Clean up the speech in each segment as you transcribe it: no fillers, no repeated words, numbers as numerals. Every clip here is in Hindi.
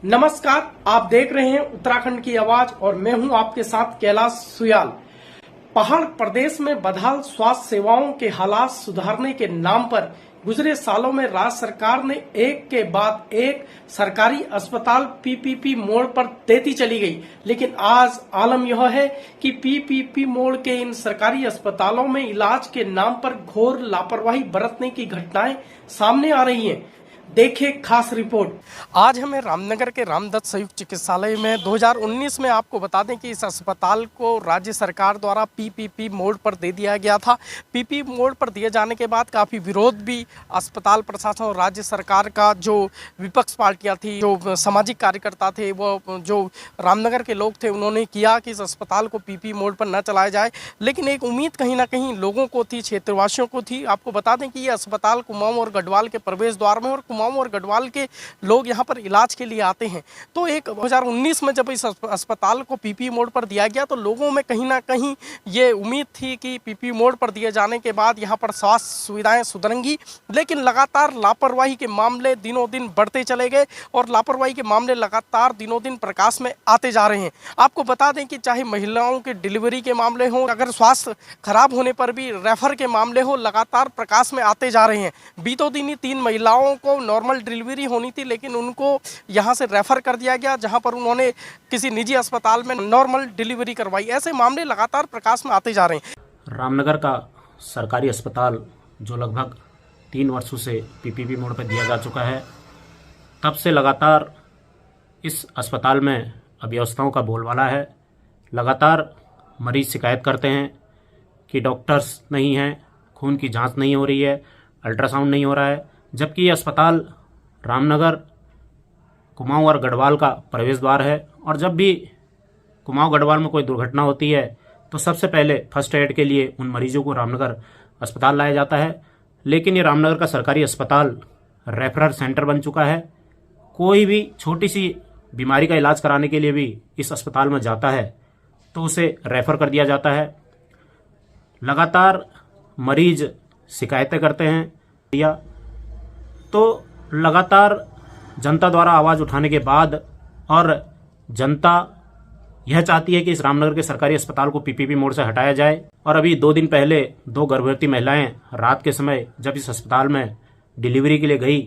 नमस्कार, आप देख रहे हैं उत्तराखंड की आवाज और मैं हूं आपके साथ कैलाश सुयाल। पहाड़ प्रदेश में बदहाल स्वास्थ्य सेवाओं के हालात सुधारने के नाम पर गुजरे सालों में राज्य सरकार ने एक के बाद एक सरकारी अस्पताल पीपीपी मोड़ पर देती चली गई, लेकिन आज आलम यह है कि पीपीपी मोड़ के इन सरकारी अस्पतालों में इलाज के नाम पर घोर लापरवाही बरतने की घटनाएं सामने आ रही हैं। देखिए खास रिपोर्ट। आज हमें रामनगर के रामदत्त संयुक्त चिकित्सालय में 2019 में आपको बता दें कि इस अस्पताल को राज्य सरकार द्वारा पीपीपी मोड पर दे दिया गया था। पीपी मोड पर दिए जाने के बाद काफ़ी विरोध भी अस्पताल प्रशासन और राज्य सरकार का, जो विपक्ष पार्टियां थी, जो सामाजिक कार्यकर्ता थे, वो जो रामनगर के लोग थे, उन्होंने किया कि इस अस्पताल को पीपी मोड पर न चलाया जाए। लेकिन एक उम्मीद कहीं ना कहीं लोगों को थी, क्षेत्रवासियों को थी। आपको बता दें कि ये अस्पताल कुमाऊं और गढ़वाल के प्रवेश द्वार में, और कुमाऊं और गढ़वाल के लोग यहाँ पर इलाज के लिए आते हैं। तो एक 2019 में जब इस अस्पताल को पीपी मोड पर दिया गया तो लोगों में कहीं ना कहीं ये उम्मीद थी कि पीपी मोड पर दिए जाने के बाद यहाँ पर स्वास्थ्य सुविधाएं सुधरेंगी। लेकिन लगातार लापरवाही के मामले दिनों दिन बढ़ते चले गए और लापरवाही के मामले लगातार दिनों दिन प्रकाश में आते जा रहे हैं। आपको बता दें कि चाहे महिलाओं के डिलीवरी के मामले हों, अगर स्वास्थ्य खराब होने पर भी रेफर के मामले हो, लगातार प्रकाश में आते जा रहे हैं। बीतों दिन ही 3 महिलाओं को नॉर्मल डिलीवरी होनी थी, लेकिन उनको यहां से रेफर कर दिया गया, जहां पर उन्होंने किसी निजी अस्पताल में नॉर्मल डिलीवरी करवाई। ऐसे मामले लगातार प्रकाश में आते जा रहे हैं। रामनगर का सरकारी अस्पताल जो लगभग 3 वर्षों से पीपीपी मोड पर दिया जा चुका है, तब से लगातार इस अस्पताल में अव्यवस्थाओं का बोलबाला है। लगातार मरीज शिकायत करते हैं कि डॉक्टर्स नहीं हैं, खून की जांच नहीं हो रही है, अल्ट्रासाउंड नहीं हो रहा है, जबकि ये अस्पताल रामनगर, कुमाऊं और गढ़वाल का प्रवेश द्वार है। और जब भी कुमाऊं गढ़वाल में कोई दुर्घटना होती है तो सबसे पहले फर्स्ट एड के लिए उन मरीजों को रामनगर अस्पताल लाया जाता है। लेकिन ये रामनगर का सरकारी अस्पताल रेफरल सेंटर बन चुका है। कोई भी छोटी सी बीमारी का इलाज कराने के लिए भी इस अस्पताल में जाता है तो उसे रेफर कर दिया जाता है। लगातार मरीज शिकायतें करते हैं, तो लगातार जनता द्वारा आवाज़ उठाने के बाद और जनता यह चाहती है कि इस रामनगर के सरकारी अस्पताल को पीपीपी मोड से हटाया जाए। और अभी 2 दिन पहले 2 गर्भवती महिलाएं रात के समय जब इस अस्पताल में डिलीवरी के लिए गई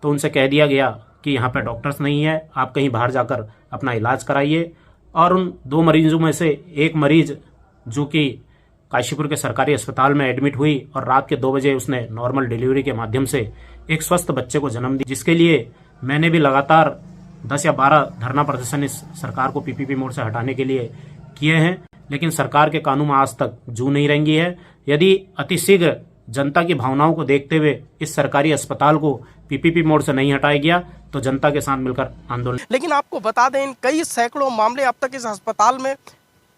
तो उनसे कह दिया गया कि यहाँ पर डॉक्टर्स नहीं है, आप कहीं बाहर जाकर अपना इलाज कराइए। और उन 2 मरीजों में से एक मरीज जो कि काशीपुर के सरकारी अस्पताल में एडमिट हुई और रात के 2 बजे उसने नॉर्मल डिलीवरी के माध्यम से एक स्वस्थ बच्चे को जन्म दी, जिसके लिए मैंने भी लगातार 10 या 12 धरना प्रदर्शन इस सरकार को पीपीपी मोड से हटाने के लिए किए हैं। लेकिन सरकार के कानून में आज तक जू नहीं रेंगी है। यदि अतिशीघ्र जनता की भावनाओं को देखते हुए इस सरकारी अस्पताल को पीपीपी मोड से नहीं हटाया गया तो जनता के साथ मिलकर आंदोलन। लेकिन आपको बता दें, कई सैकड़ों मामले अब तक इस अस्पताल में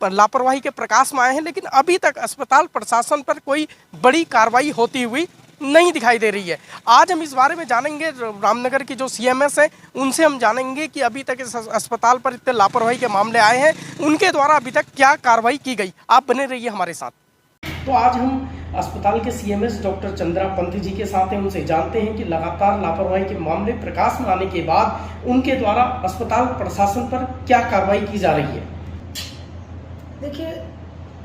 लापरवाही के प्रकाश में आए हैं, लेकिन अभी तक अस्पताल प्रशासन पर कोई बड़ी कार्रवाई होती हुई नहीं दिखाई दे रही है। आज हम इस बारे में जानेंगे, रामनगर की जो सीएमएस है उनसे हम जानेंगे कि अभी तक इस अस्पताल पर इतने लापरवाही के मामले आए हैं, उनके द्वारा अभी तक क्या कार्रवाई की गई। आप बने रहिए हमारे साथ। तो आज हम अस्पताल के सीएमएस डॉक्टर चंद्रा पंत जी के साथ हैं, उनसे जानते हैं कि लगातार लापरवाही के मामले प्रकाश में आने के बाद उनके द्वारा अस्पताल प्रशासन पर क्या कार्रवाई की जा रही है। देखिए,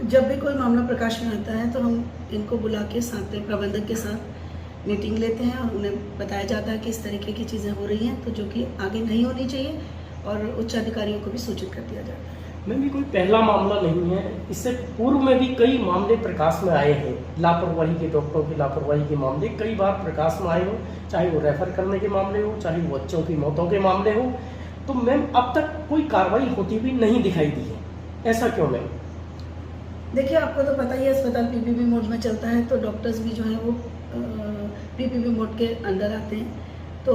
जब भी कोई मामला प्रकाश में आता है तो हम इनको बुला के साथ में प्रबंधक के साथ मीटिंग लेते हैं और उन्हें बताया जाता है कि इस तरीके की चीज़ें हो रही हैं, तो जो कि आगे नहीं होनी चाहिए, और उच्च अधिकारियों को भी सूचित कर दिया जाता है। मैम, ये कोई पहला मामला नहीं है, इससे पूर्व में भी कई मामले प्रकाश में आए हैं। लापरवाही के, डॉक्टरों की लापरवाही के मामले कई बार प्रकाश में आए हो, चाहे वो रेफर करने के मामले हो, चाहे वो बच्चों की मौतों के मामले हो। तो मैम, अब तक कोई कार्रवाई होती हुई नहीं दिखाई दी है, ऐसा क्यों मैम? देखिए, आपको तो पता ही है अस्पताल पीपीपी मोड में चलता है, तो डॉक्टर्स भी जो है वो पीपीपी मोड के अंडर आते हैं, तो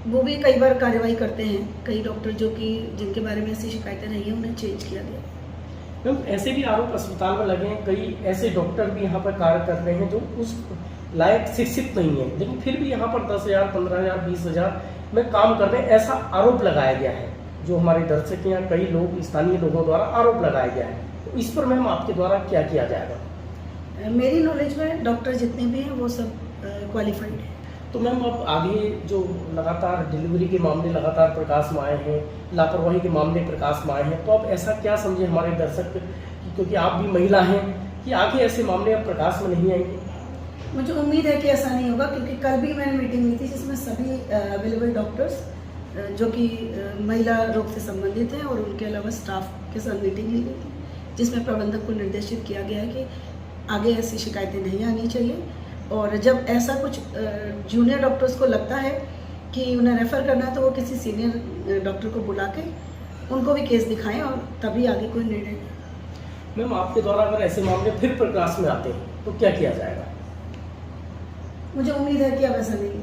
वो भी कई बार कार्रवाई करते हैं। कई डॉक्टर जो कि जिनके बारे में ऐसी शिकायतें नहीं है उन्हें चेंज किया गया। मैम, ऐसे भी आरोप अस्पताल में लगे हैं, कई ऐसे डॉक्टर भी यहाँ पर कार्य कर रहे हैं जो उस लायक शिक्षित नहीं है, लेकिन फिर भी यहाँ पर 10,000, 15,000, 20,000 में काम कर रहे हैं, ऐसा आरोप लगाया गया है। जो हमारे दर्शक या कई लोग, स्थानीय लोगों द्वारा आरोप लगाया गया है, तो इस पर मैम आपके द्वारा क्या किया जाएगा? मेरी नॉलेज में डॉक्टर जितने भी हैं वो सब क्वालिफाइड है। तो मैम अब आगे जो लगातार डिलीवरी के मामले लगातार प्रकाश में आए हैं, लापरवाही के मामले प्रकाश में आए हैं, तो अब ऐसा क्या समझे हमारे दर्शक क्योंकि आप भी महिला हैं कि आगे ऐसे मामले अब प्रकाश में नहीं आएंगे? मुझे उम्मीद है कि ऐसा नहीं होगा, क्योंकि कल भी मैंने मीटिंग ली थी जिसमें सभी अवेलेबल डॉक्टर्स जो कि महिला रोग से संबंधित हैं और उनके अलावा स्टाफ के साथ मीटिंग ली गई थी, जिसमें प्रबंधक को निर्देशित किया गया है कि आगे ऐसी शिकायतें नहीं आनी चाहिए, और जब ऐसा कुछ जूनियर डॉक्टर्स को लगता है कि उन्हें रेफ़र करना है तो वो किसी सीनियर डॉक्टर को बुला के उनको भी केस दिखाएं और तभी आगे कोई निर्णय। मैम आपके द्वारा अगर ऐसे मामले फिर प्रकाश में आते हैं तो क्या किया जाएगा? मुझे उम्मीद है कि अब ऐसा नहीं।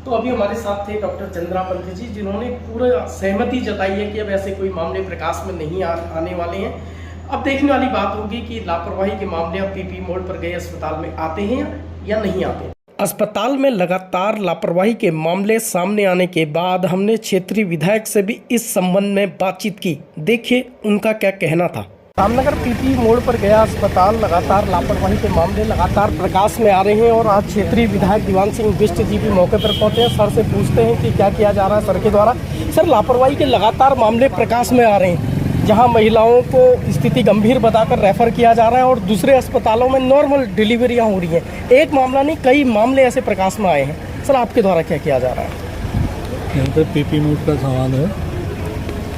तो अभी हमारे साथ थे डॉक्टर चंद्रा पंत जी, जिन्होंने पूरा सहमति जताई है कि अब ऐसे कोई मामले प्रकाश में नहीं आने वाले हैं। अब देखने वाली बात होगी कि लापरवाही के मामले अब पीपी मोड़ पर गए अस्पताल में आते हैं या नहीं आते। अस्पताल में लगातार लापरवाही के मामले सामने आने के बाद हमने क्षेत्रीय विधायक से भी इस संबंध में बातचीत की। देखिए उनका क्या कहना था। रामनगर पीपी मोड़ पर गया अस्पताल, लगातार लापरवाही के मामले लगातार प्रकाश में आ रहे हैं और आज क्षेत्रीय विधायक दीवान सिंह बिष्ट जी भी मौके पर पहुंचे हैं। सर से पूछते हैं कि क्या किया जा रहा है सर के द्वारा। सर, लापरवाही के लगातार मामले प्रकाश में आ रहे हैं, जहां महिलाओं को स्थिति गंभीर बताकर रेफर किया जा रहा है और दूसरे अस्पतालों में नॉर्मल डिलीवरियां हो रही हैं। एक मामला नहीं, कई मामले ऐसे प्रकाश में आए हैं। सर, आपके द्वारा क्या किया जा रहा है? यहाँ पर पीपी मोड का सवाल है।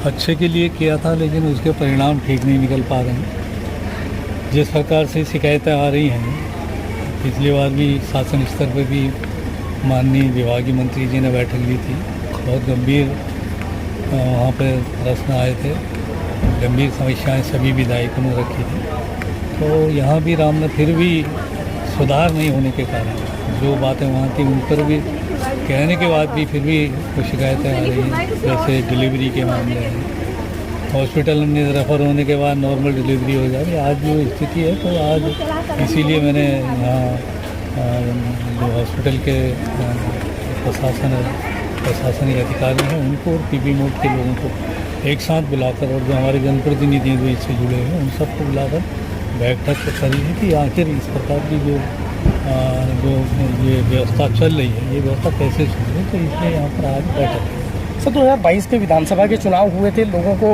अच्छे के लिए किया था लेकिन उसके परिणाम ठीक नहीं निकल पा रहे हैं। जिस प्रकार से शिकायतें आ रही हैं, पिछली बार भी शासन स्तर पर भी माननीय विभागीय मंत्री जी ने बैठक ली थी, बहुत गंभीर वहाँ पर प्रश्न आए थे, गंभीर समस्याएं सभी विधायकों ने रखी थी। तो यहाँ भी राम ने फिर भी सुधार नहीं होने के कारण जो बातें वहाँ थी उन पर भी कहने के बाद भी फिर भी कुछ शिकायतें आ रही हैं, जैसे डिलीवरी के मामले हैं। हॉस्पिटल में रेफर होने के बाद नॉर्मल डिलीवरी हो जाती है। आज जो स्थिति है, तो आज इसीलिए मैंने यहाँ जो हॉस्पिटल के प्रशासनिक अधिकारी हैं उनको और पीपी मोड के लोगों को एक साथ बुलाकर, और जो हमारे जनप्रतिनिधि हैं जो इससे जुड़े हैं उन सबको बुलाकर बैठक करी है कि आखिर इस प्रकार की जो ये व्यवस्था चल रही है, ये व्यवस्था कैसे सुधरे। तो इसलिए यहाँ पर आज बैठक है। सर, 2022 के विधानसभा के चुनाव हुए थे, लोगों को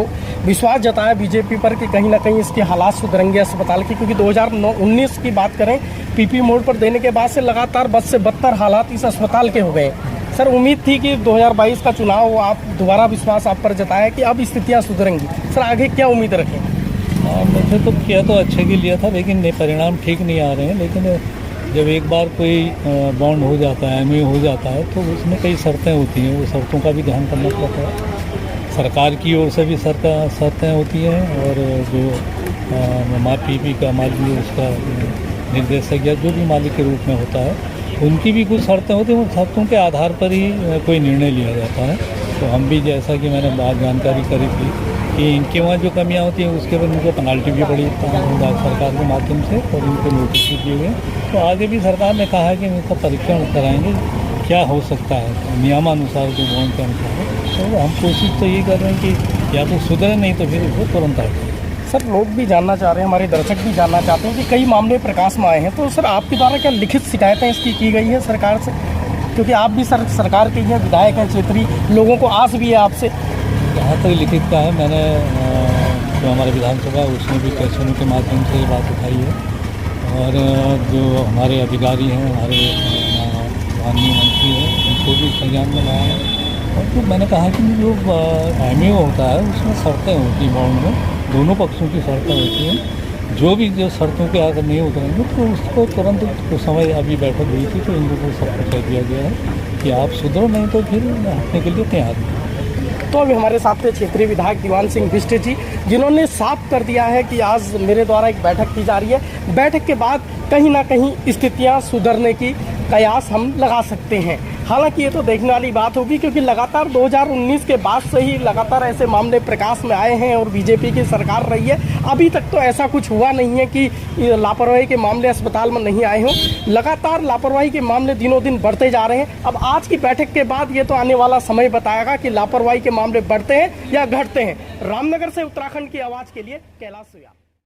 विश्वास जताया बीजेपी पर कि कहीं ना कहीं इसके हालात सुधरेंगे अस्पताल की, क्योंकि 2019 की बात करें पीपी मोड़ पर देने के बाद से लगातार बद से बदतर हालात इस अस्पताल के हो गए। सर, उम्मीद थी कि 2022 का चुनाव आप दोबारा विश्वास आप पर जताया कि अब स्थितियाँ सुधरेंगी। सर, आगे क्या उम्मीद रखें? मुझे तो किया तो अच्छे के लिया था, लेकिन परिणाम ठीक नहीं आ रहे हैं। लेकिन जब एक बार कोई बॉन्ड हो जाता है, एमओयू हो जाता है, तो उसमें कई शर्तें होती हैं, वो शर्तों का भी ध्यान करना पड़ता है। सरकार की ओर से भी शर्तें होती हैं और जो पीपी का मालिक उसका निर्देशक या जो भी मालिक के रूप में होता है उनकी भी कुछ शर्तें होती हैं। उन शर्तों के आधार पर ही कोई निर्णय लिया जाता है। तो हम भी, जैसा कि मैंने बात जानकारी करी थी कि इनके वहाँ जो कमियाँ होती हैं उसके बाद उनको पेनाल्टी भी पड़ी सरकार के माध्यम से और इनको नोटिस भी दिए गए। तो आगे भी सरकार ने कहा है कि इनका परीक्षण कराएंगे क्या हो सकता है नियमानुसार जो बॉन्ड के अनुसार है। तो हम कोशिश तो यही कर रहे हैं कि या तो सुधरे, नहीं तो फिर उसको तुरंत हटाएं। सर, लोग भी जानना चाह रहे हैं, हमारे दर्शक भी जानना चाहते हैं कि कई मामले प्रकाश में आए हैं, तो सर आपके द्वारा क्या लिखित शिकायतें इसकी की गई है सरकार से? क्योंकि आप भी सरकार के हैं, विधायक हैं, क्षेत्रीय लोगों को आस भी है आपसे। जहाँ तक लिखित का है, मैंने जो हमारे विधानसभा है उसमें भी क्वेश्चनों के माध्यम से ये बात उठाई है, और जो हमारे अधिकारी हैं, हमारे माननीय मंत्री हैं, उनको भी संज्ञान में लाया है। और तो मैंने कहा कि जो एमओयू होता है उसमें शर्तें होती हैं, बॉन्ड में दोनों पक्षों की शर्तें होती हैं। जो भी जो शर्तों के आगे नहीं उतरेंगे तो उसको तुरंत कुछ समय अभी बैठक हुई थी, तो इन लोगों को सबको कह दिया गया है कि आप सुधरो, नहीं तो फिर हटने के लिए तैयार हैं। तो अभी हमारे साथ थे क्षेत्रीय विधायक दीवान सिंह बिष्ट जी, जिन्होंने साफ कर दिया है कि आज मेरे द्वारा एक बैठक की जा रही है। बैठक के बाद कहीं ना कहीं स्थितियां सुधरने की कयास हम लगा सकते हैं। हालांकि ये तो देखने वाली बात होगी, क्योंकि लगातार 2019 के बाद से ही लगातार ऐसे मामले प्रकाश में आए हैं और बीजेपी की सरकार रही है। अभी तक तो ऐसा कुछ हुआ नहीं है कि लापरवाही के मामले अस्पताल में नहीं आए हों। लगातार लापरवाही के मामले दिनों दिन बढ़ते जा रहे हैं। अब आज की बैठक के बाद ये तो आने वाला समय बताएगा कि लापरवाही के मामले बढ़ते हैं या घटते हैं। रामनगर से उत्तराखंड की आवाज़ के लिए कैलाश सुयाल।